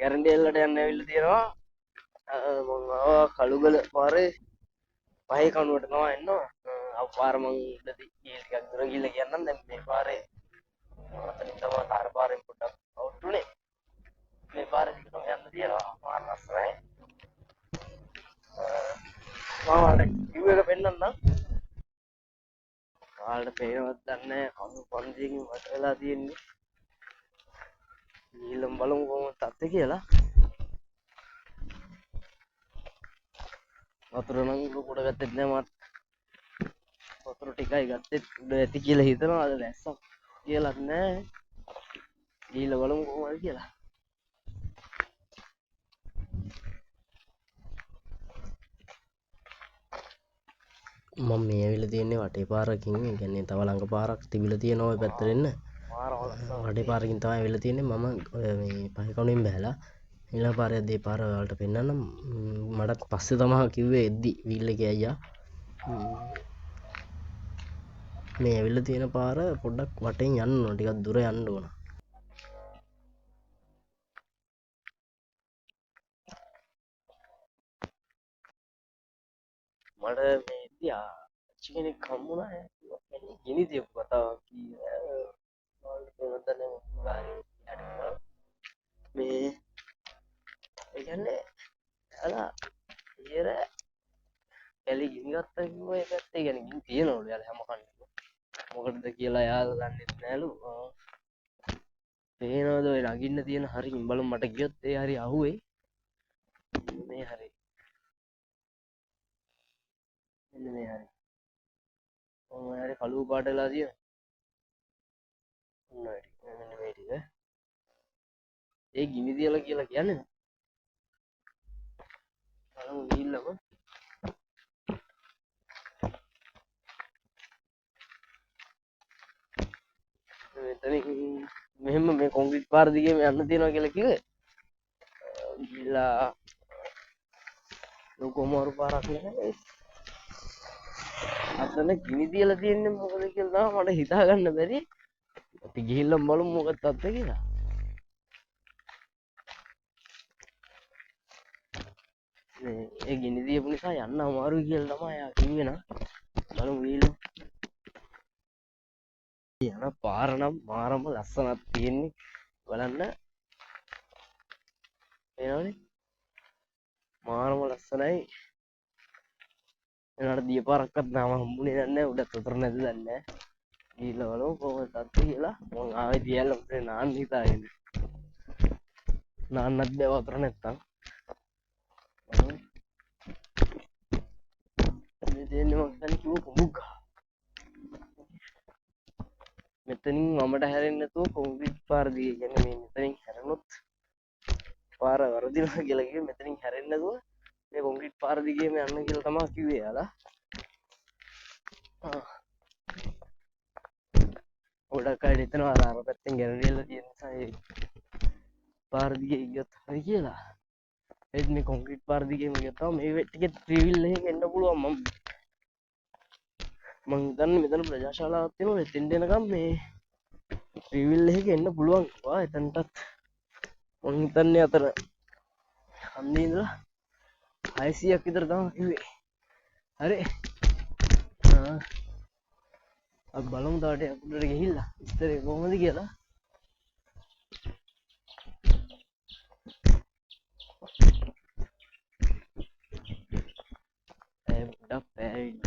ගැරන්ඩියල්ලට යන්න ඇවිල්ලා තියෙනවා. මම ආවා කළුගල පාරේ පහේ කණුවට තමයි එන්නවා. පාර මං ඉඳදී ටිකක් දුර ගිහිල්ලා කියන්නම්. දැන් මේ පාරේ අතනින් තමයි තාර පාරෙන් පොඩ්ඩක් අවුට් උනේ. මේ පාරේ තමයි යන්න තියෙනවා. පාර රස්සයි. මම කිව් එක පෙන්නන්නම්. ඔයාලට පේනවද දන්නේ නැහැ. කණු පන්තියකින් වට වෙලා තියෙන්නේ. ගිහිල්ලා බලමු කොහොමද තත්ත්වය කියලා. වතුර නම් කොට ගත්තෙත් නෑ මත්. වතුර ටිකයි ගත්තෙත් උඩ ඇති කියලා හිතනවා. අද දැස්සක් කියලාත් නෑ. ගිහිල්ලා බලමු කොහොමද කියලා. මම මේ ඇවිල්ලා තියෙන්නේ වටේ පාරකින්. ඒ කියන්නේ තව ළඟ පාරක් තිබිලා තියෙනවා ඔය පැත්තට එන්න. වටේ පාරකින් තමයි ඇවිල්ලා තියෙන්නේ. මම මේ පහේ කණුවෙන් බහැලා ඊළඟ පාරේ දෙය පාර වලට පෙන්නන්නම්. මටත් පස්සේ තමයි කිව්වේ එද්දි වීල් එකේ අයියා. මේ ඇවිල්ලා තියෙන පාර පොඩ්ඩක් වටෙන් යන්න ඕන. ටිකක් දුර යන්න ඕන. මට මේ ඉතින් ආච්චි කෙනෙක් හම්බුණා. ගිනි තියපු කතාවක් මේ ඒ කියන්නේ එයාලා ඊයර කැලි ගිනි ගත්තා කිව්ව ඒ පැත්තේ කියන්නේ ගිනි තියනවලු එයාලා හැම කන්නේ. මොකටද කියලා එයාලා දන්නේ නැලු. පේනවද ඔය නගින්න තියෙන හරියින් බලමු මට ගියොත් ඒ හරිය අහුවේ. මේ හරිය. මෙන්න මේ හරිය. ඔය හරිය කළු පාට වෙලා තියෙනවා. ඔන්න මෙන්න මේ ටික. ඒ ගිනි තියලා කියලා කියන්නේ. බලමු ගිහිල්ලාම. මෙතනින් මෙහෙම මේ කොන්ක්‍රීට් පාර දිගේ යන්න තියෙනවා කියලා කිව්වේ. ගිහිල්ලා ලොකු අමාරු පාරක් නෙවෙයි. අතන ගිනි තියලා තියෙන්නේ මොකද කියලා තමයි මට හිතා ගන්න බැරි. අපි ගිහිල්ලා බලමු මොකද තත්ත්වය කියලා. ඒ ගිනි තියපු නිසා යන්න අමාරුයි කියලා තමයි එයා කිව්වේ නා. බලමු ගිහිල්ලා. යන පාර නම් මාරම ලස්සනක් තියෙන්නේ. බලන්න. එනවනේ. මාරම ලස්සනයි. එනකට දිය පාරක්වත් නාම හම්බුනේ නැහැ. උඩත් වතුර නැද්ද දන්නේ නැහැ. ගිහිල්ලා බලමු කොහොමද තත්ත්වය කියලා. මං ආවේ දියල්ලා උඩේ නාන්න හිතාගෙන. නාන්නත් බෑ වතුර නැත්තම්. මේ දෙන්නේ මං හිතන්නේ කිව්ව කුඹුග්ග. මෙතනින් මමට හැරෙන්න නැතුව කොන්ක්‍රීට් පාර දිගේ කියන්නේ මේ මෙතනින් හැරුණොත් පාර වරදිනවා කියලා කිව්වේ. මෙතනින් හැරෙන්න නැතුව මේ කොන්ක්‍රීට් පාර දිගේම යන්න කියලා තමයි කිව්වේ යාලා. ගොඩක් අය හිතනවා අර පැත්තෙන් ගැරන්ඩියල්ලා තියෙන නිසා ඒ පාර දිගේ ගියොත් හරි කියලා. ඒත් මේ කොන්ක්‍රීට් පාර දිගේම ගියොත් මේ ටිකේ ත්‍රිවිල් එකකින් එන්න පුළුවන්. මං හිතන්නේ මෙතන ප්‍රජාශාලාවක් තියෙනවා. එතෙන්ට එනකම් මේ ත්‍රිවිල් එකක එන්න පුළුවන්. එතනටත් මං හිතන්නේ අතර හන්දියේ ඉඳලා 600ක් විතර තමයි කිව්වේ. හරි. අපි බලමු තාට උඩට ගිහිල්ලා විස්තරේ කොහොමද කියලා. ගොඩක් පෑවිල්ල.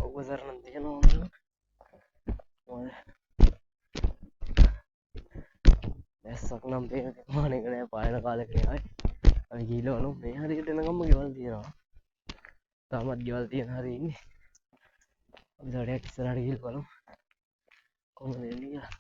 ඔවසරනම් තියෙනවා. දැස්සක් නම් පේන මානෙක නෑ පායන කාලෙක නෑ. අපි ගිහිල්ලා බලමු. මේ හරියට එනකම්ම ගෙවල් තියෙනවා. තාමත් ගෙවල් තියෙන හරිය ඉන්නේ. අපි තාටයක් ඉස්සරහට ගිහිල්ලා බලමු කොහොමද එන්නේ කියලා.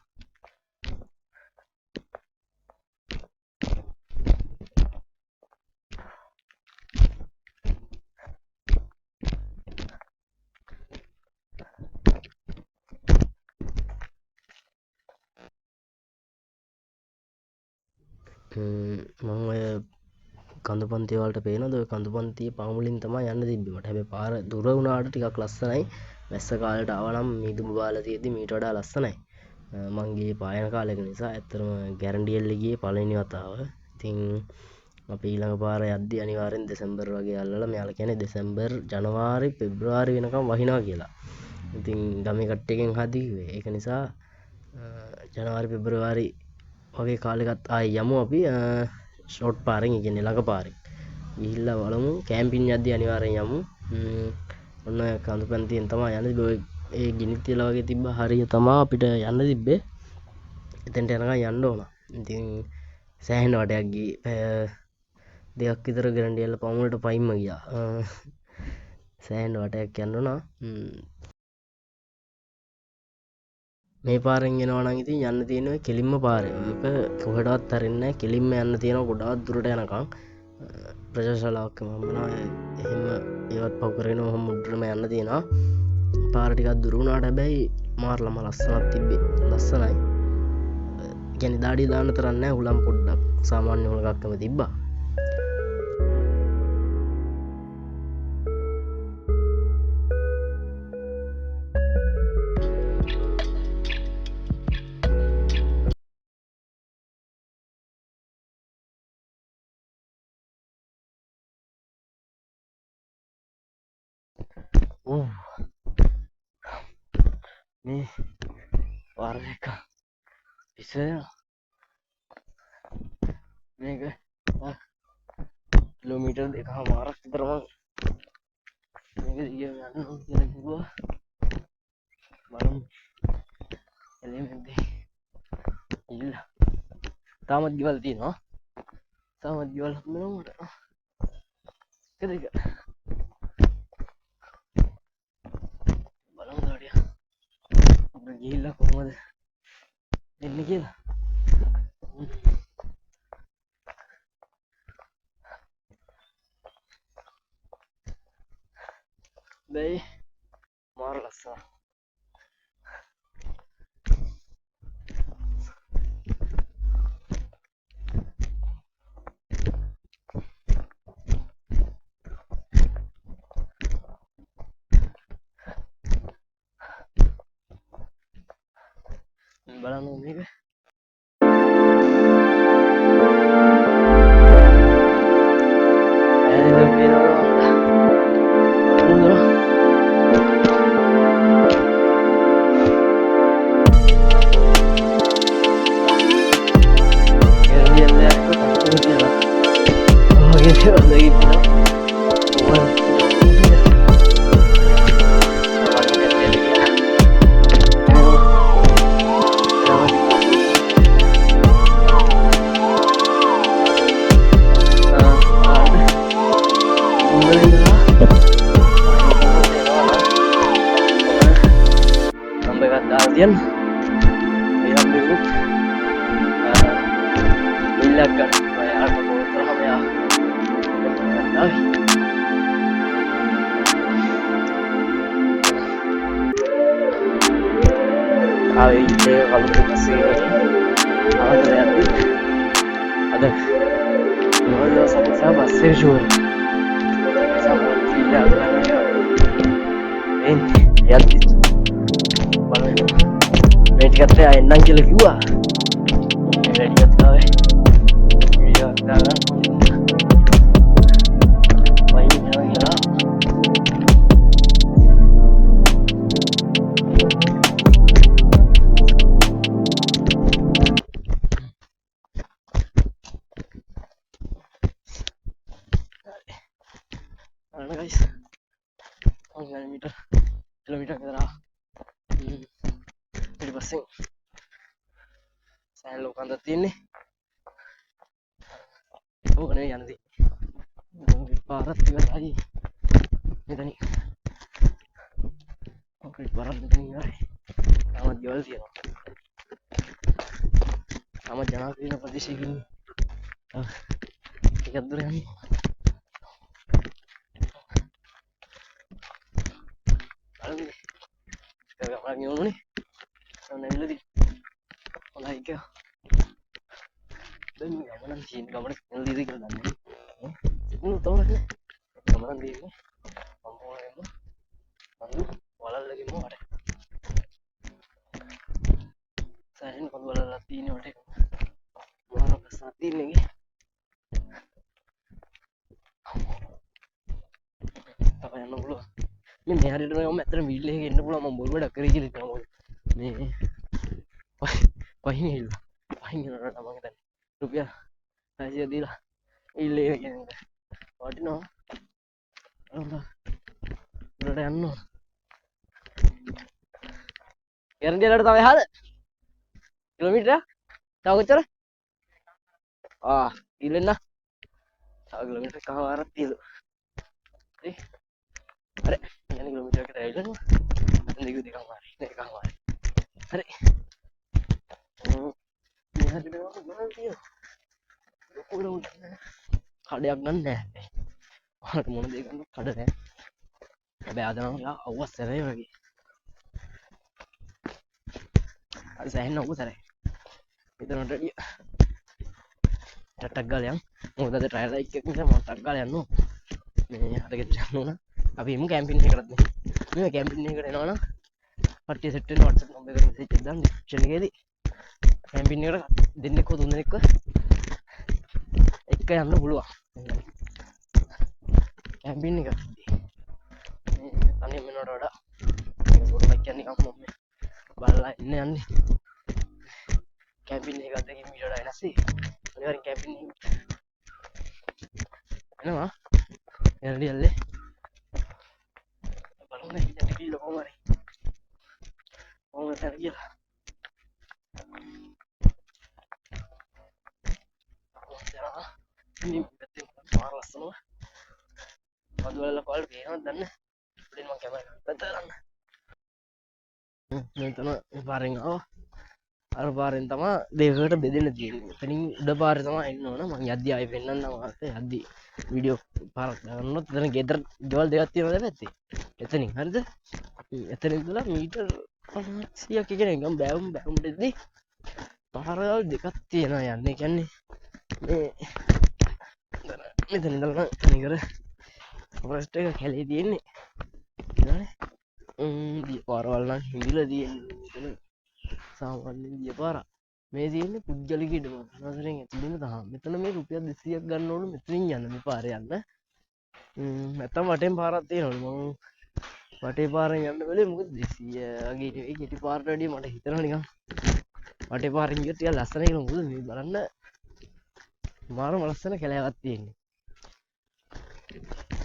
මම ඔය කඳු පන්තිය වලට පේනවද? ඔය කඳු පන්තිය පාමුලින් තමයි යන්න තිබ්බේ මට. හැබැයි පාර දුර වුණාට ටිකක් ලස්සනයි. වැස්ස කාලේට ආවනම් මීදුඹ බාලා තියෙද්දි මීට වඩා ලස්සනයි. මං ගියේ පායන කාලෙක නිසා ඇත්තටම ගැරන්ඩියෙල්ල ගියේ පළවෙනි වතාව. ඉතින් අපි ඊළඟ පාර යද්දි අනිවාර්යෙන් දෙසැම්බර් වගේ අල්ලලා මෙයාලා කියන්නේ දෙසැම්බර් ජනවාරි පෙබ්‍රවාරි වෙනකම් වහිනවා කියලා. ඉතින් ගමේ කට්ටියකින් හදිවේ. ඒක නිසා ජනවාරි පෙබ්‍රවාරි වගේ කාලෙකත් ආයි යමු අපි ෂෝට් පාරෙන්, ඒ කියන්නේ ළඟ පාරෙන්. ගිහිල්ලා බලමු කැම්පින් යද්දි අනිවාර්යෙන් යමු. ඔන්න කඳු පැන්තියෙන් තමයි යන්නේ. ඒ ගිනි තියලා වගේ තිබ්බ හරිය තමයි අපිට යන්න තිබ්බේ. එතෙන්ට යනකම් යන්න ඕන. ඉතින් සෑහෙන වටයක් ගියේ. පැය දෙකක් විතර ගරන්ඩියල්ල පමුණට පයින්ම ගියා. සෑහෙන වටයක් යන්න ඕන. මේ පාරෙන් එනවා නම් ඉතින් යන්න තියෙන ඔය කෙලින්ම පාරේ. ඔක කොහෙටවත් හරින්නේ නැහැ. කෙලින්ම යන්න තියෙනවා ගොඩාක් දුරට යනකම්. ප්‍රජාශාලාවක් හම්බුණා. එහෙම ඒවත් පහු කරගෙන ඔහොම උඩටම යන්න තියෙනවා. පාර ටිකක් දුර වුණාට හැබැයි මාරලම ලස්සනක් තිබ්බේ. ලස්සනයි. කියන්නේ දාඩිය දාන්න තරම් නැහැ. උලම් පොඩ්ඩක් සාමාන්‍ය උලකක්ම තිබ්බා. මේ පාර එක ඉස්සර මේක කිලෝමීටර් 2.5ක් විතර මම මේක දිගට යන්න ඕන කියලා කිව්වා. බලමු එළියෙන්ද ඉල්ල තාමත් ගෙවල් තියෙනවා. තාමත් ගෙවල් හම්බෙනවා මට. ඒක බලමු දාඩිය අපිට ගිහිල්ලා කොහමද එන්නේ කියලා. බයි මාර ලස්සන. බලන්න මේක yan hirap ikut ilagan kaya apa ko trabaho ya ay ay ite kalau kita sih ada no sama sejur sama tidak ini ya මේ ටිකත් එයා එන්නම් කියලා කිව්වා. මේ ටිකත් ආවේ. වීඩියෝ එකක් දාගන්න. වයින් යනවා කියලා. අන්න guys. කිලෝමීටර් විතර ඊට පස්සේ සෑහෙන ලෝකන්දක් තියෙන්නේ. ඕක නෙවෙයි යන්නේ. පාරත් ඉවරයි. මෙතනින්. කොන්ක්‍රීට් පාරත් මෙතනින් ඉවරයි. තාමත් ගෙවල් තියෙනවා. තාමත් ජනාධිපති ප්‍රදේශයකින් ටිකක් දුර යන්නේ. බලන්න. ඒක ගමනක් යවන්නේ. නැල්ලදී හොඳයි කියලා දැන් ගමනක් තියෙන ගමනක් නැල්ලදී කියලා දන්නේ නේ තවරක් ගමනක් දෙන්නේ සම්පූර්ණයෙන්ම අඳු වලල්ලකින්ම වටේ සෑහෙන කොළවලලා තියෙන වටේ මාර ප්‍රශ්නක් තියෙන එකේ තමයි යන්න පුළුවන් මේ මෙහාට මම ඇත්තට වීල් එකේ එන්න පුළුවන් මම බොල් වැඩක් කරේ කියලා හිතනවා මේ පහින් හිල්ලා පහින් යනකොට මම හිතන්නේ රුපියල් 600 දීලා වීල් එකේ කියන්නේ වටිනවා උඩට යන්න ඕන ගැරන්ටියලට තව එහාද කිලෝමීටරයක් තව කොච්චර ඉල්ලෙන්න තව කිලෝමීටර් එකමාරක් තියෙලු හරි හරි යන්නේ කිලෝමීටර් එකකට ඇවිල්ලා මෙතන දෙකමාරයි එකමාරයි හරි මෙහාට දෙනවා ගන්න තියෙනවා කඩයක් ගන්න නැහැ ඔයාලට මොන දේ ගන්න කඩ නැහැ හැබැයි අද නම් යා අවුස් සැරේ වගේ අද සෑහෙන අවුස් සැරේ මෙතනට ඩිය ටක් ගාලා යන් මොකද අද ට්‍රයල් එක නිසා මම ටක් ගාලා යන්න ඕන මේ අරගෙන යන්න ඕන අපි එමු කැම්පින් එකකටත් මේ කැම්පින් එකකට එනවනම් පට්ටිය සෙට් වෙන WhatsApp නම්බර් එකට මෙසේජ් එකක් දාන්න ඩිස්ක්‍රිප්ෂන් එකේදී කැම්පින් එකට දෙන්නෙක්ව තුන්දෙනෙක්ව එක්ක යන්න පුළුවන් කැම්පින් එක මේ තනියම වෙනවට වඩා පොඩ්ඩක් කියන්නේ නිකන් මම බලලා ඉන්න යන්නේ කැම්පින් එකත් එක්ක මීට වඩා වෙනස් අනිවාර්යෙන් කැම්පින් එනවා එරඩියල්ලේ බලන්න ඉතින් කිල්ල කොහමරි ඕන තැන කියලා ini betul marah semua padahal kalau dia dan udah mau kamera betul මෙතන පාරෙන් අර පාරෙන් තමයි දෙකකට බෙදෙන්න තියෙන්නේ. එතනින් උඩ පාරේ තමයි එන්න ඕන. මම යද්දි ආයෙ පෙන්නන්නම් වාස්තේ යද්දි වීඩියෝ පාරක් ගන්නොත් එතන ගෙදර ගෙවල් දෙකක් තියෙනවා දෙපැත්තේ. එතනින් හරිද? එතනින් ඉඳලා මීටර් 100ක් කියන එක බෑවුම් දෙද්දි පාරවල් දෙකක් තියෙනවා යන්නේ. කියන්නේ මේ මෙතන ඉඳලා නිකර ෆොරස්ට් එක කැලේ තියෙන්නේ. ඊළඟට දිය පාරවල් නම් හිඳිලා තියෙන්නේ. සාමාන්‍යයෙන් දිය පාරක්. මේ තියෙන්නේ පුජ්ජලික ඉඩම. නසරෙන් ඇතුළේම තමයි. මෙතන මේ රුපියල් 200ක් ගන්න ඕන මෙතනින් යන්න මේ පාරේ යන්න. නැත්තම් වටෙන් පාරක් තියෙනවලු. මම වටේ පාරෙන් යන්න බැලුවේ මොකද 200 වගේ නෙවෙයි කෙටි පාරට වැඩිය මට හිතෙනවා නිකන්. වටේ පාරෙන් ගියොත් ටිකක් ලස්සන කියලා මොකද මේ බලන්න මාරම ලස්සන කැලෑවක් තියෙන්නේ.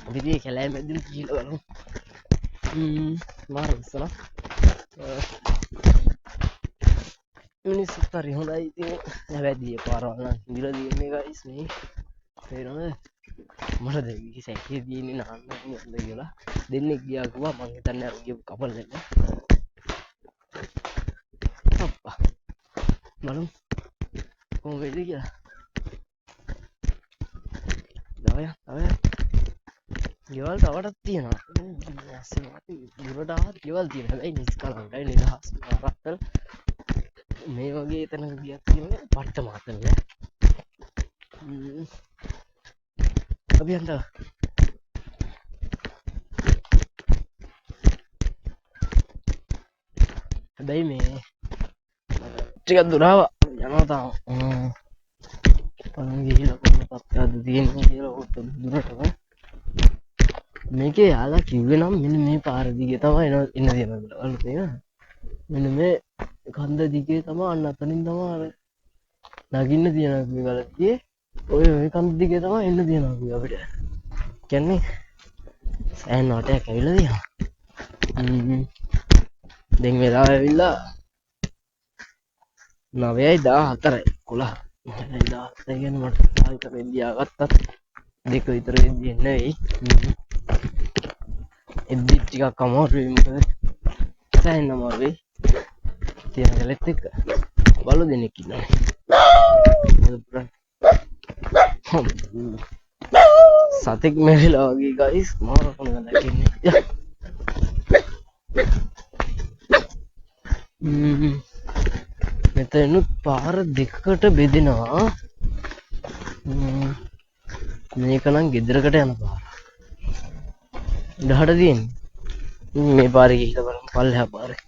අපි මේ කැලෑ මැදින් ගිහලා බලමු. මාර ලස්සන. මිනිස්සුත් හරි හොඳයි ඉතින් හැබැයි දිය පාරවල් නම් හිඳිලා තියෙන්නේ ගයිස් මේ තේරෙනවද මට දෙවි සැකේ තියෙන්නේ නාන්න නේද කියලා දෙන්නෙක් ගියා කිව්වා මං හිතන්නේ අර ගියපු කපල් දෙන්න අප්පා බලමු කොහොම වෙයිද කියලා ගෙවල් තවටත් තියෙනවා දුරට ආවත් ගෙවල් තියෙනවා හැබැයි නිස්කලංකයි නිදහස් රත්තල් මේ වගේ තැනක ගියක් තියෙනවා පට්ට මාතලේ අපි යන්න හැබැයි මේ ටිකක් දුර ආවා යනවා තාම බලමු ගිහලා කොහොමද තත්ත්වයක්ද තියෙන්නේ කියලා උත් දුරටම මේකේ යාලා කිව්වේ නම් මෙන්න මේ පාර දිගේ තමයි එන්න තියෙනවා කියලා. බලන්න තේරෙනවද? මෙන්න මේ කන්ද දිගේ තමයි අන්න අතනින් තමයි අර නගින්න තියෙනවා මේ ගලතියේ. ඔය කන්ද දිගේ තමයි එන්න තියෙනවා කිව්වා අපිට. කියන්නේ සෑහෙන වටයක් ඇවිල්ලා තියෙනවා. දැන් වෙලාව ඇවිල්ලා 9:14යි 11. 9:14 කියන්නේ මට ආයෙත් වෙද්දී ආගත්තත් දෙක විතර වෙද්දී එන්න වෙයි. එද්දි ටිකක් අමාරුයි මොකද සෑහෙන අමාරුයි. තියෙන ගලෙත් එක්ක බලු දෙනෙක් ඉන්නවා. සතෙක් මැරිලා වගේ ගයිස් මාර කොන ගලක් ඉන්නේ. මෙතනුත් පාර දෙකකට බෙදෙනවා. මේක නම් ගෙදරකට යන පාර. ඉඩහට තියෙන්නේ. මේ පාරේ ගිහිල්ලා බලමු පල්ලෙහා පාරේ.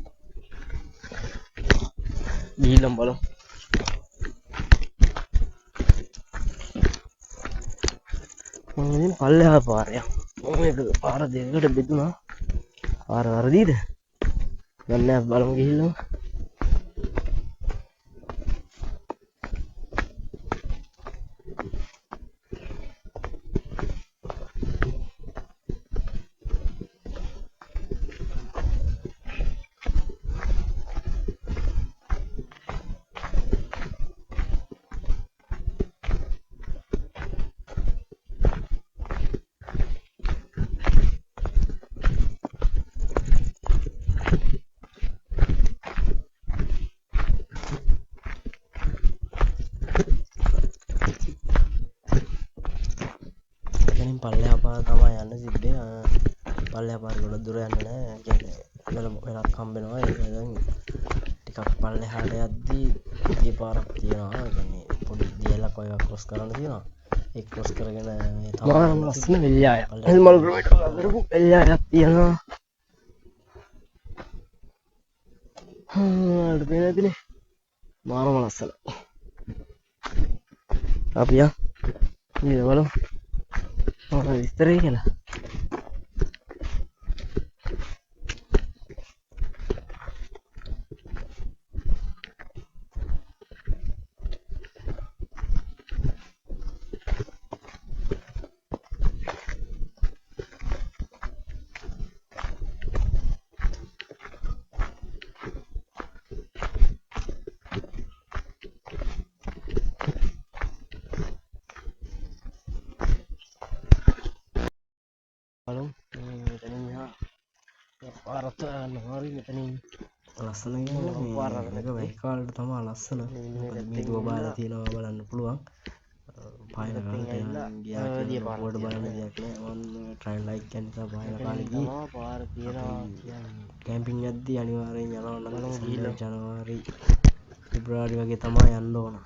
ගිහිල්ලා බලමු. මම ඉතින් පල්ලෙහා පාරේ යනවා. මේක පාර දෙකකට බෙදුනා. පාර වරදීද? දන්නේ නැහැ බලමු ගිහිල්ලා. එතනින් පල්ලෙහා පාර තමයි යන්න සිද්ධේ. පල්ලෙහා පාර ගොඩක් දුර යන්න නෑ. කියන්නේ වෙනක් හම්බෙනවා. ඒක දැන් ටිකක් පල්ලෙහාට යද්දී ගිය පාරක් තියෙනවා. කියන්නේ පොඩි දියලක් වගේ ක්‍රොස් කරන්න තියෙනවා. ඒ ක්‍රොස් කරගෙන මේ තමයි ලස්සන වෙල්යායක්. මල් රෝඩ් එක කරපු වෙල්යායක් තියෙනවා. අර පේනදිනේ. මාරම ලස්සන. අපි යා ඉතින් බලමු. විස්තරේ කියලා. බලමු මෙතනින් යනවා. පාරත් යනවා මෙතනින්. ලස්සන කියන්නේ මේක වෙයි කාලේට තමයි ලස්සන. මොකද මේ දුව බාලා තියනවා බලන්න පුළුවන්. පායන කාලේට ගියා කියලා පොඩ බලන්න දෙයක් නෑ. මම ට්‍රයිල් ලයික් කියන නිසා පායන කාලේ ගියේ. පාර තියනවා කියන්නේ කැම්පින් යද්දී අනිවාර්යෙන් යනවා නම් ජනවාරි පෙබ්‍රවාරි වගේ තමයි යන්න ඕන.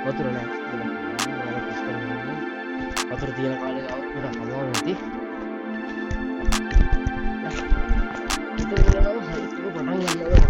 වතුර නෑ. වතුර තියෙන කාලේ අවුරුදු අමාරු නැති. ඒක නේද හයිස් එක පටන් ගන්නවා.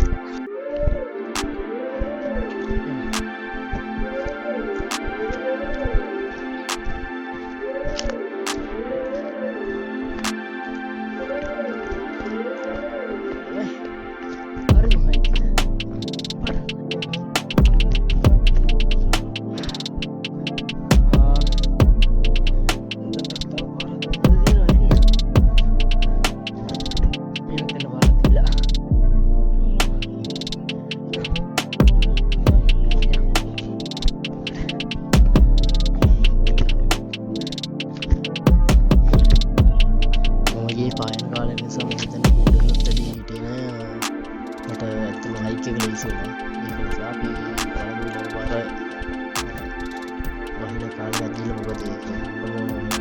පායන කාලේ නිසා මම හිතන්නේ කූඩලත් වැඩි හිටියේ නෑ. මට ඇත්තටම හයික් එක ලේසි වුණා. ඒක නිසා අපි බලමු වර වහින කාලේ ඇද්දිලා මොකද ඒක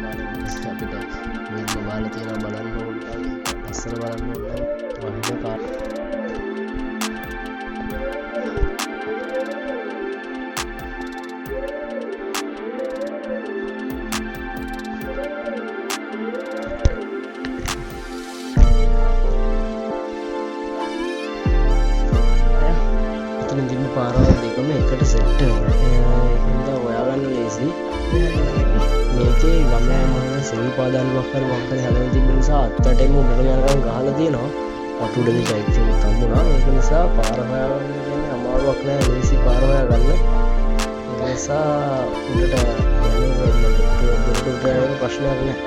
කාලේ අපිට මේ මොබයිල් තියෙනවා බලන්න ඕන. අස්සර බලන්න ඕන. වහින කාලේ පාරවල් දෙකම එකට සෙට් වෙනවා. හින්දා හොයාගන්න ලේසි. මේකේ ගමේ මම සිල් පාදානුවක් හරි හැදෙන තිබ්බ නිසා අත්තටම උඩට යනකම් ගහලා තියෙනවා. අටුඩේ සයිඩ් එකේ තම්බුණා. ඒක නිසා පාර හොයාගන්න කියන්නේ අමාරුවක් නෑ. ලේසි පාර හොයාගන්න. ඒ නිසා උඩට යන ප්‍රශ්නයක් නෑ.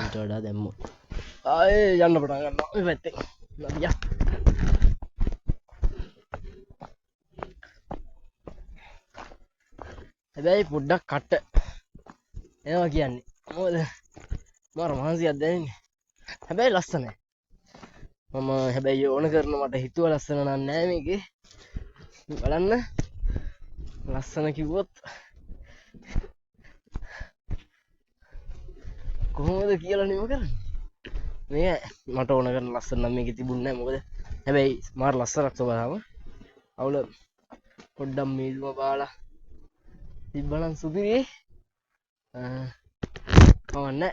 ඊට වඩා දැම්මොත් ආයේ යන්න පටන් ගන්නවා මේ පැත්තෙන්. නදියා. හැබැයි පොඩ්ඩක් කට එනවා කියන්නේ. මොකද මාර මහන්සියක් දැනෙන්නේ. හැබැයි ලස්සනයි. මම හැබැයි ඕන කරන මට හිතුව ලස්සන නම් නෑ මේකේ. බලන්න. ලස්සන කිව්වොත් කොහොමද කියලා නිම කරන්නේ? මේ මට ඕන කරන ලස්සන නම් මේකේ තිබුණේ නෑ. මොකද හැබැයි මාර ලස්සනක් සබාවම අවුල පොඩ්ඩක් මීදුම බාලා තිබ්බනම් සුපිරි. කවන්නේ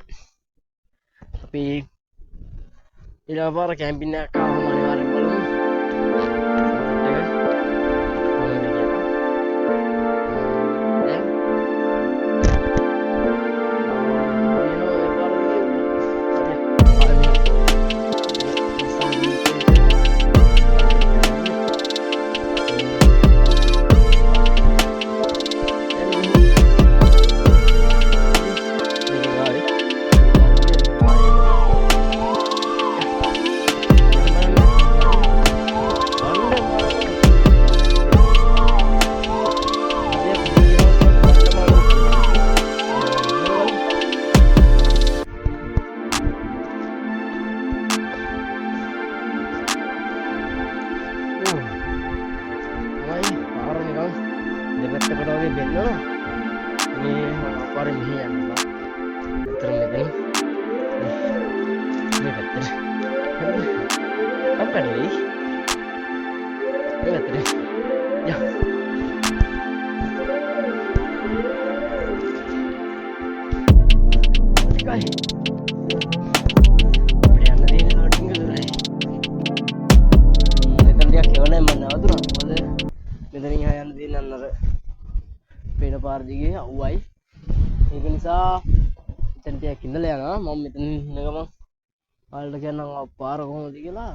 අපි ඊළඟ පාර කැම්පින් එකක් ආවම අනිවාර්යෙන් බලමු. දෙපැත්තකට වගේ බෙන්නනවා. මේ පාරේ මෙහි යනවා. අතර මෙතන මේ පැත්තට. අපරලි. මේ පැත්තට. යා. කයි. අපිට යන්න දෙන්නේ ලෝඩින් කරලා. මෙතන ටිකක් එවනේ මම නවතුනා. මොකද මෙතනින් යන්න දෙන්නේ අන්නර පේන පාර දිගේ අවුවයි. ඒක නිසා මෙතන ටිකක් ඉඳලා යනවා. මම මෙතන ඉන්න ගමන් ඔයාලට කියන්නම් පාර කොහොමද කියලා.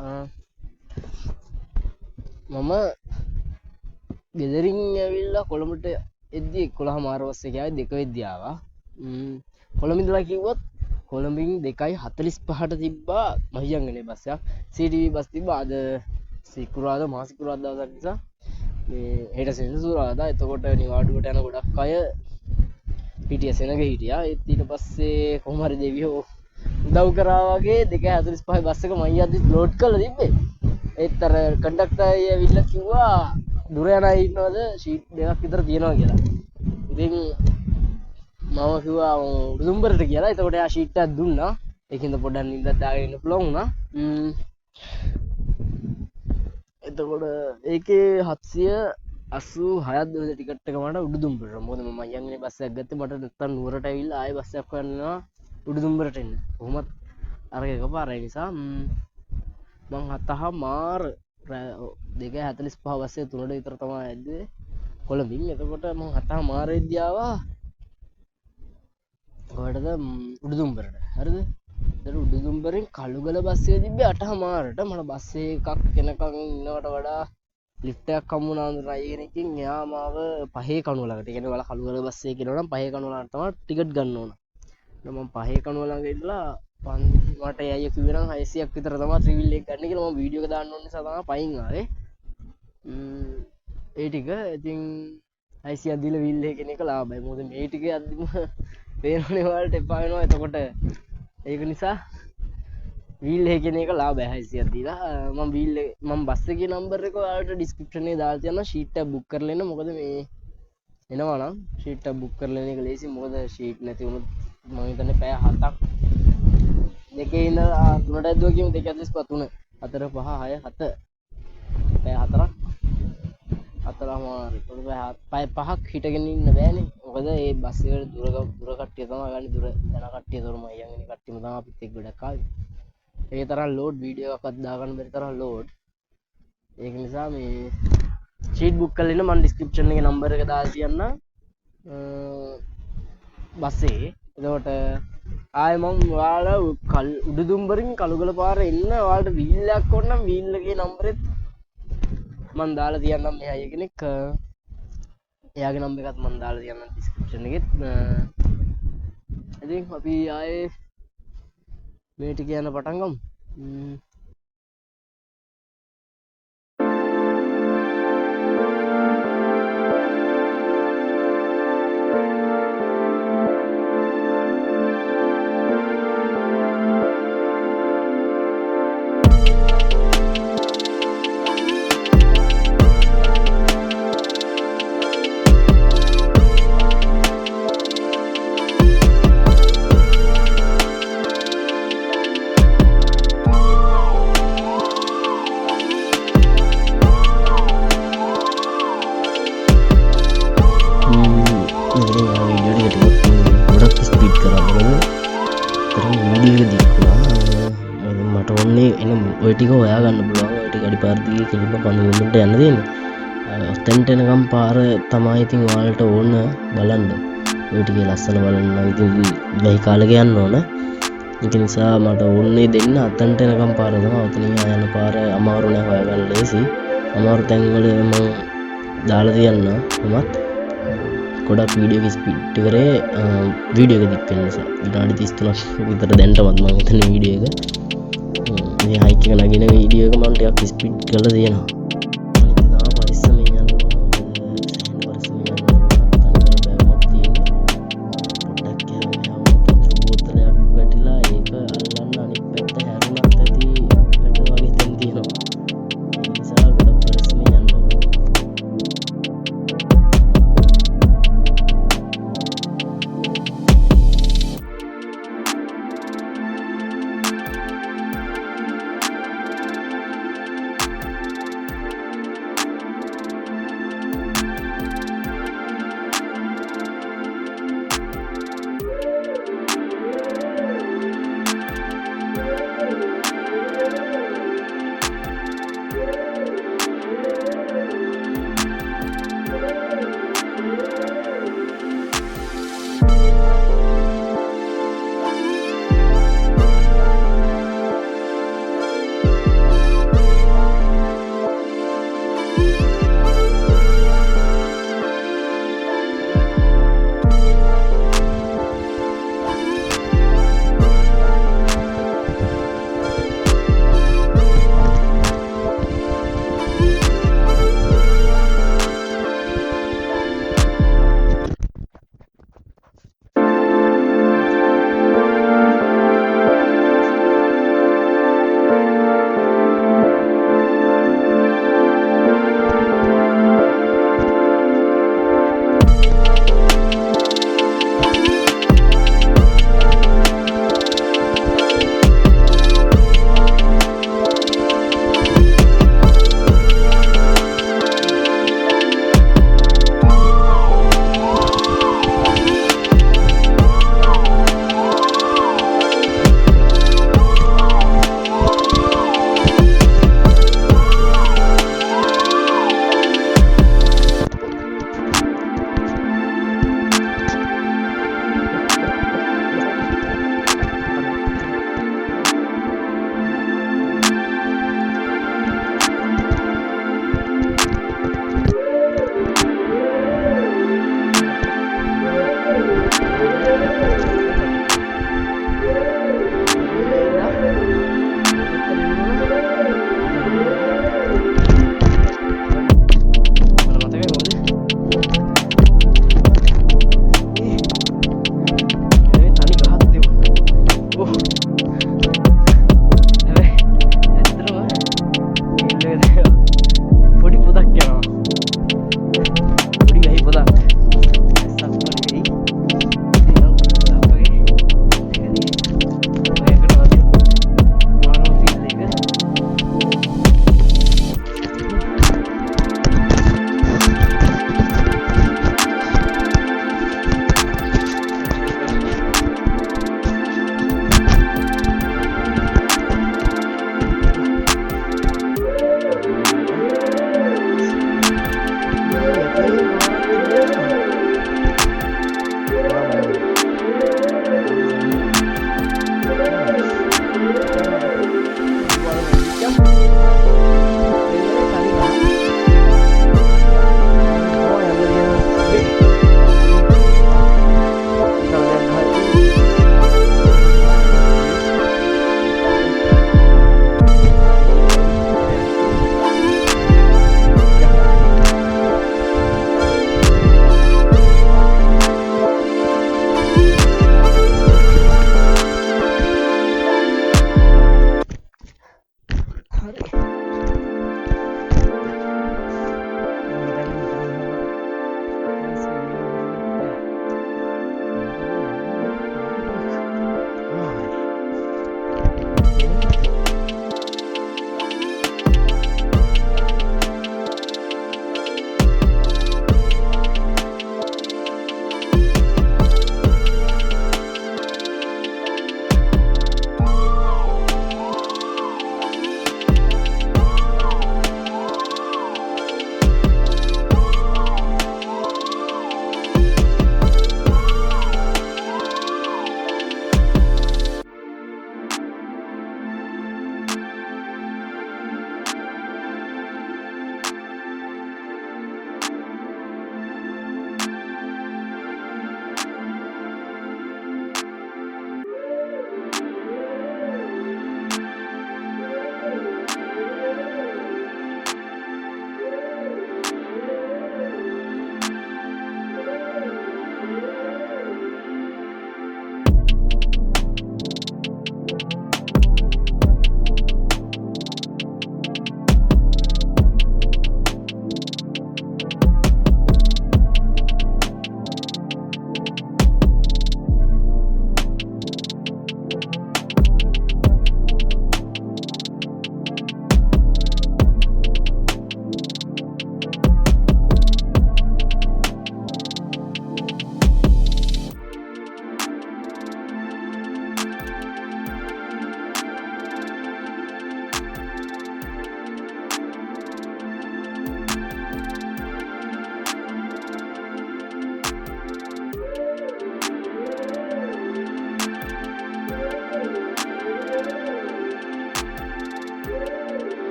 මම ගෙදරින් ඇවිල්ලා කොළඹට එද්දි 11:00 බස් එකේ ආවේ 2 වෙද්දි ආවා. කොළඹ ඉඳලා කිව්වොත් කොළඹින් 2:45ට තිබ්බා මහියංගනේ බස් එකක්. CTV බස් තිබ්බා. අද සිකුරාදා මහ සිකුරාදා දවසක් නිසා මේ හෙට සෙනසුරාදා. එතකොට නිවාඩුවට යන ගොඩක් අය පිටිය සෙනග හිටියා. ඒත් ඊට පස්සේ කොහොම හරි දෙවියෝ උදව් කරා වගේ 2:45 බස් එක මම යද්දි ලෝඩ් කරලා තිබ්බේ. ඒත් අර කන්ඩක්ටර් අය ඇවිල්ලා කිව්වා දුර යන අය ඉන්නවද ෂීට් දෙකක් විතර තියෙනවා කියලා. ඉතින් මම කිව්වා උඩුදුම්බරට කියලා. එතකොට එයා ෂීට් එකක් දුන්නා. ඒකින්ද පොඩ්ඩක් නිින්දක් දාගෙන ඉන්න පුළුවන් වුණා. එතකොට ඒකේ 786ක් දෙන ටිකට් එක මට උඩුදුම්බරට. මොකද මම යන්නේ බස් එකක් ගත්තේ. මට නැත්තම් නුවරට ඇවිල්ලා ආයෙ බස් එකක් හොයන්නවා උඩුදුම්බරට එන්න. කොහොමත් අර එකපාරයි නිසා මම 7:00 2:45 බස් එක 3ට විතර තමයි ඇද්දේ කොළඹින්. එතකොට මම 7:00 වෙද්දී ආවා කොහෙටද උඩුදුම්බරට. හරිද? දැන් උඩුදුම්බරෙන් කළුගල බස් එක තිබ්බේ 8:00ට. මම බස් එකක් එනකන් ඉන්නවට වඩා ලිෆ්ට් එකක් හම්බුණා අඳුරයි කෙනකින්. එයා මාව 5 කණුව ළඟට. ඒ කියන්නේ ඔයාලා කළුගල බස් එකේ කියනවා නම් 5 කණුව ළඟට තමයි ටිකට් ගන්න ඕන. මම 5 කණුව ළඟ ඉඳලා මට අයියා කිව්වේ නම් 600ක් විතර තමයි ට්‍රිවිල් එක ගන්න කියලා. මම වීඩියෝ එක දාන්න ඕන නිසා තමයි පයින් ආවේ. ඒ ටික ඉතින් 600ක් දීලා වීල් එක කෙනෙක් ලාභයි. මොකද මේ ටිකේ අද්දිම පේනවනේ ඔයාලට එපා වෙනවා. එතකොට ඒක නිසා වීල් එක කෙනෙක් ලාභයි 600ක් දීලා. මම බස් එකේ නම්බර් එක ඔයාලට ඩිස්ක්‍රිප්ෂන් එකේ දාලා තියනවා. ෂීට් එක බුක් කරලා එන්න. මොකද මේ එනවා නම් ෂීට් එක බුක් කරලා එන එක ලේසි. මොකද ෂීට් නැති වුණොත් මම හිතන්නේ පැය 7ක් දෙකේ ඉඳලා 3ට ඇද්දුවා කියමු. 2:45 3 4 5 6 7 පැය 4ක් 4:00 පැය 5ක් හිටගෙන ඉන්න බෑනේ. මොකද මේ බස් එකට දුර කට්ටිය තමයි ගන්නේ. දුර යන කට්ටිය තොරම යන්නේ කට්ටියම තමයි අපිත් එක්ක ගොඩක් ආවේ. ඒ තරම් ලෝඩ් වීඩියෝ එකක්වත් දාගන්න බැරි තරම් ලෝඩ්. ඒක නිසා මේ ෂීට් බුක් කරලා ඉන්න. මම ඩිස්ක්‍රිප්ෂන් එකේ නම්බර් එක දාලා තියන්නම් බස් එකේ. එතකොට ආයෙ මම ඔයාලා උඩුදුම්බරින් කළුගල පාරේ එන්න ඔයාලට වීල් එකක් ඕන නම් වීල් එකේ නම්බරෙත් මම දාලා තියන්නම්. මේ අය කෙනෙක් එයාගේ නම්බර් එකත් මම දාලා තියන්නම් ඩිස්ක්‍රිප්ෂන් එකෙත්. ඉතින් අපි ආයේ මේ ටික යන පටන් ගමු. ගොඩක් ස්පීඩ් කරා මොකද තරම් වීඩියෝ එක දික් වුණා. මට ඕනේ එන ඔය ටික හොයාගන්න පුළුවන්. ඔය ටික අඩිපාර දිගේ කෙලින්ම පන්දුවලට යන්න දෙන්නේ. ඔතෙන්ට එනකම් පාර තමයි ඉතින් ඔයාලට ඕන බලන්න. ඔය ටිකේ ලස්සන බලන්න නම් ඉතින් වෙයි කාලෙක යන්න ඕන. ඒක නිසා මට ඕනේ දෙන්න අතන්ට එනකම් පාර තමයි. ඔතනින් යන පාර අමාරු නෑ හොයාගන්න ලේසි. අමාරු තැන්වල මම දාලා තියන්න කොහොමත් ගොඩක් වීඩියෝ එක ස්පීඩ් කරේ වීඩියෝ එක දික් වෙන නිසා විනාඩි 33ක් විතර දැන්ටමත් මම හිතන වීඩියෝ එක මේ හයික් එක නගින වීඩියෝ එක මම ටිකක් ස්පීඩ් කරලා තියෙනවා. අනිත් තාම පරිස්සමෙන් යන්න පරිස්සමෙන් යන්න බෑමක් තියෙන්නේ. පොඩ්ඩක් යනවා බෝතලයක් වැටිලා ඒක අල්ලන්න අනිත් පැත්ත හැරුණත් ඇති වැටෙනවා වගේ තැන් තියෙනවා. ඒ නිසා ගොඩක් පරිස්සමෙන් යන්න ඕනේ.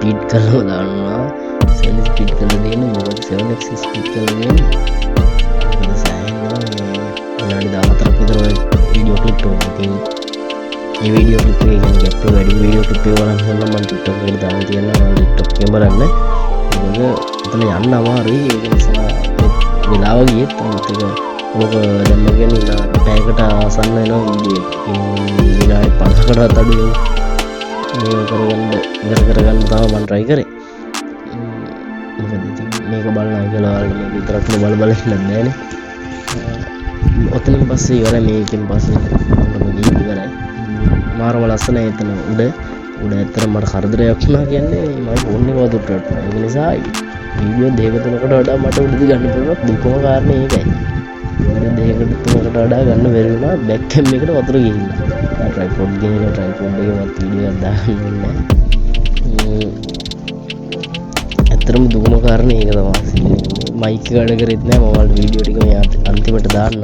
ස්පීඩ් කරලා දානවා 7 ස්පීඩ් කරලා දෙන්න මොකද 7x ස්පීඩ් කරලා දෙන්න මොකද සෑහෙන විනාඩි 14ක් විතර ඔය වීඩියෝ ක්ලිප් එක ඉතින් මේ වීඩියෝ ක්ලිප් එක කියන්නේ ගැප් එක වැඩි වීඩියෝ ක්ලිප් එක බලන්න ඕන නම් මම TikTok එකට දාලා තියෙනවා ඔයාලා TikTok එකෙන් බලන්න මොකද එතන යන්න අමාරුයි ඒක නිසා වෙලාව ගියෙත් අනිත් එක ඕක දැන් මම කියන්නේ පැයකට ආසන්න වෙනවා වීඩියෝ එක විනාඩි 50කටවත් අඩු මේක කරගන්න තමයි මම try කරේ මොකද ඉතින් මේක බලනවා කියලා ඔයාලට මේක විතරක් බල බල ඉන්න බෑනේ ඔතනින් පස්සේ ඉවරයි මේකෙන් පස්සේ මම ගිහින් ඉවරයි මාරම ලස්සනයි එතන උඩ ඇත්තට මට කරදරයක් වුණා කියන්නේ මම ෆෝන් එක වදුරට වැටුණා ඒක නිසා වීඩියෝ දෙක තුනකට වඩා මට උඩදී ගන්න පුළුවන් දුකම කාරණේ ඒකයි වීඩියෝ දෙකකට තුනකට වඩා ගන්න බැරි වුණා බෑක් කැම් එකට වතුර ගිහිල්ලා ට්‍රයිපොඩ් ගෙනලා ට්‍රයිපොඩ් එකවත් වීඩියෝ එකක් දාන්න ඕනේ ඇත්තටම දුකම කාරණේ ඒක තමයි මයික් එක වැඩ කරෙත් නෑ මම ඔයාලට වීඩියෝ ටික මේ අන්තිමට දාන්න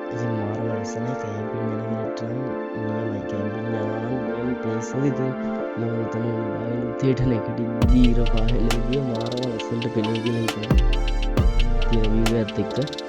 ඉතින් මාරම ලස්සනයි කැම්පින් යන කෙනෙක්ට නම් නියමයි කැම්පින් යනවා නම් නියම ප්ලේස් එක ඉතින් මම හිතන්නේ උදේට නැගිටිද්දී ඉර පාහෙන විදිය මාරම ලස්සනට පෙනේ කියලා හිතනවා තියෙන view එකත් එක්ක